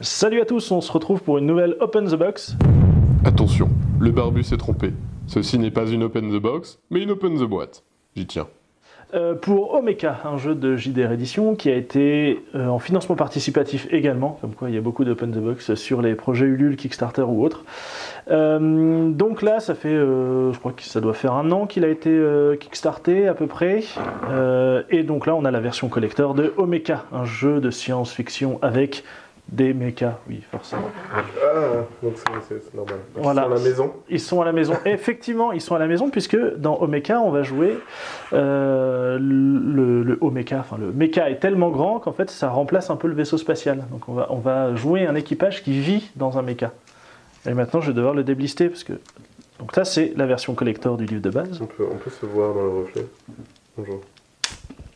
Salut à tous, on se retrouve pour une nouvelle Open the Box. Attention, le barbu s'est trompé. Ceci n'est pas une Open the Box, mais une Open the Boîte. J'y tiens. Pour Omeka, un jeu de JDR Edition qui a été en financement participatif également, comme quoi il y a beaucoup d'Open the Box sur les projets Ulule, Kickstarter ou autres. Donc là, ça fait, je crois que ça doit faire 1 an qu'il a été kickstarté à peu près. Et donc là, on a la version collector de Omeka, un jeu de science-fiction avec des mechas, oui, forcément. Ah, donc c'est normal. Ils Voilà. sont à la maison. Ils sont à la maison. Effectivement, ils sont à la maison puisque dans Omeka, on va jouer le Omeka. Enfin, le mecha est tellement grand qu'en fait, ça remplace un peu le vaisseau spatial. Donc, on va jouer un équipage qui vit dans un mecha. Et maintenant, je vais devoir le déblister parce que. Donc ça, c'est la version collector du livre de base. On peut se voir dans le reflet. Bonjour.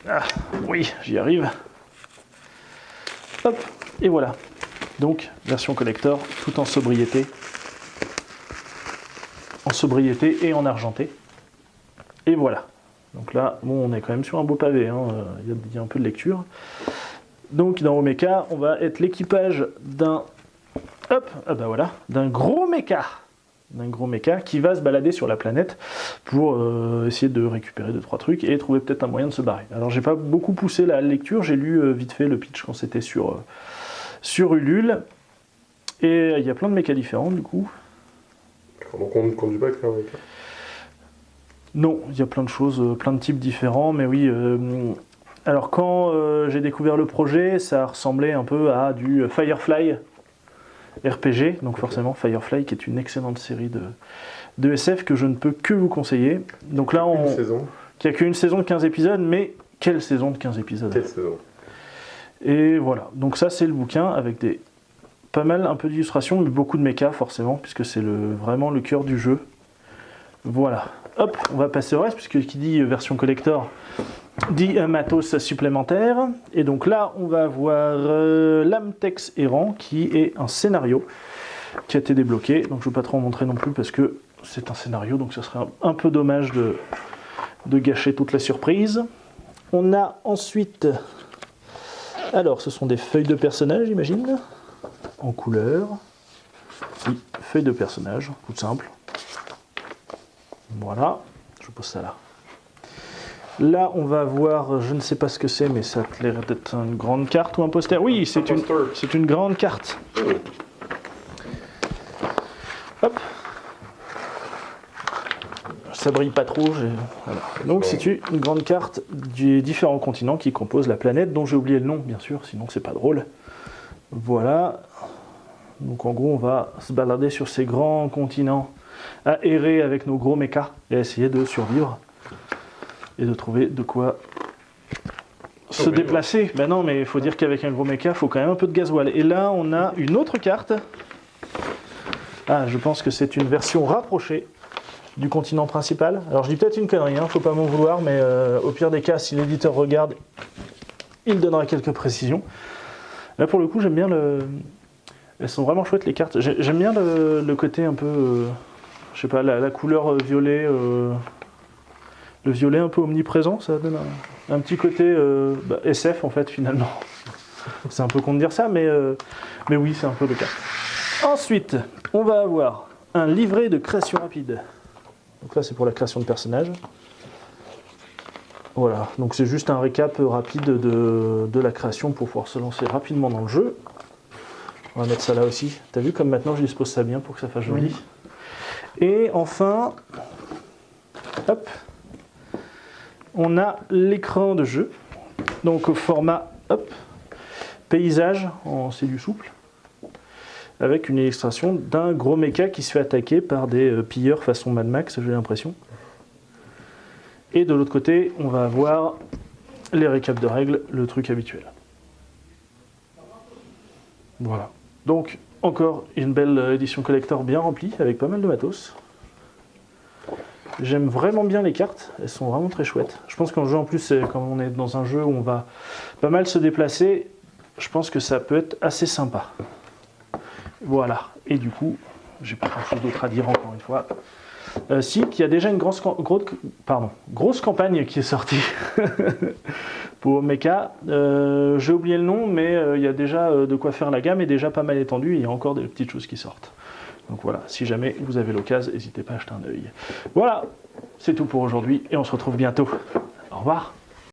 Ah, oui, j'y arrive. Hop, et voilà. Donc, version collector, tout en sobriété. En sobriété et en argenté. Et voilà. Donc là, bon, on est quand même sur un beau pavé, hein. Il y a un peu de lecture. Donc, dans Omeka, on va être l'équipage d'un... Hop, ah bah voilà, d'un gros mecha. D'un gros mecha qui va se balader sur la planète pour essayer de récupérer 2-3 trucs et trouver peut-être un moyen de se barrer. Alors j'ai pas beaucoup poussé la lecture, j'ai lu vite fait le pitch quand c'était sur Ulule. Et il y a plein de mechas différents du coup. Donc on ne conduit pas avec un mec. Non, il y a plein de choses, plein de types différents, mais oui. Alors quand j'ai découvert le projet, ça ressemblait un peu à du Firefly RPG, donc forcément Firefly qui est une excellente série de SF que je ne peux que vous conseiller. Donc là, Une saison. qui a qu'une saison de 15 épisodes, mais quelle saison de 15 épisodes? Quelle saison? Et voilà, donc ça c'est le bouquin avec pas mal, un peu d'illustrations, mais beaucoup de mechas forcément, puisque c'est vraiment le cœur du jeu. Voilà. Hop, on va passer au reste, puisque qui dit version collector dit un matos supplémentaire. Et donc là, on va avoir l'Amtex Errant, qui est un scénario qui a été débloqué. Donc je ne vais pas trop en montrer non plus, parce que c'est un scénario, donc ça serait un peu dommage de gâcher toute la surprise. On a ensuite... Alors, ce sont des feuilles de personnages, j'imagine, en couleur. Oui, feuilles de personnages, tout simple. Voilà, je pose ça là. Là, on va voir, je ne sais pas ce que c'est, mais ça a l'air d'être une grande carte ou un poster. Oui, c'est une grande carte. Hop. Ça brille pas trop. Voilà. Donc, c'est une grande carte des différents continents qui composent la planète, dont j'ai oublié le nom, bien sûr, sinon c'est pas drôle. Voilà. Donc, en gros, on va se balader sur ces grands continents, à errer avec nos gros mechas et à essayer de survivre et de trouver de quoi se déplacer. Ben non, mais il faut dire qu'avec un gros mecha, il faut quand même un peu de gasoil. Et là, on a une autre carte. Ah, je pense que c'est une version rapprochée du continent principal. Alors, je dis peut-être une connerie, faut pas m'en vouloir, mais au pire des cas, si l'éditeur regarde, il donnera quelques précisions. Là, pour le coup, j'aime bien Elles sont vraiment chouettes, les cartes. J'aime bien le côté un peu... je sais pas, la couleur violet... Le violet un peu omniprésent, ça donne un petit côté SF en fait finalement. C'est un peu con de dire ça, mais oui, c'est un peu le cas. Ensuite, on va avoir un livret de création rapide. Donc là, c'est pour la création de personnages. Voilà, donc c'est juste un récap rapide de la création pour pouvoir se lancer rapidement dans le jeu. On va mettre ça là aussi. T'as vu comme maintenant je dispose ça bien pour que ça fasse joli. Oui. Et enfin, hop. On a l'écran de jeu, donc au format paysage, c'est du souple, avec une illustration d'un gros mecha qui se fait attaquer par des pilleurs façon Mad Max, j'ai l'impression. Et de l'autre côté, on va avoir les récaps de règles, le truc habituel. Voilà. Donc, encore une belle édition collector bien remplie, avec pas mal de matos. J'aime vraiment bien les cartes, elles sont vraiment très chouettes. Je pense qu'en jeu en plus, comme on est dans un jeu où on va pas mal se déplacer, je pense que ça peut être assez sympa. Voilà, et du coup, j'ai pas grand chose d'autre à dire encore une fois. Si, qu'il y a déjà une grosse campagne qui est sortie pour Mecha. J'ai oublié le nom, mais il y a déjà de quoi faire la gamme et déjà pas mal étendue. Il y a encore des petites choses qui sortent. Donc voilà, si jamais vous avez l'occasion, n'hésitez pas à jeter un œil. Voilà, c'est tout pour aujourd'hui et on se retrouve bientôt. Au revoir.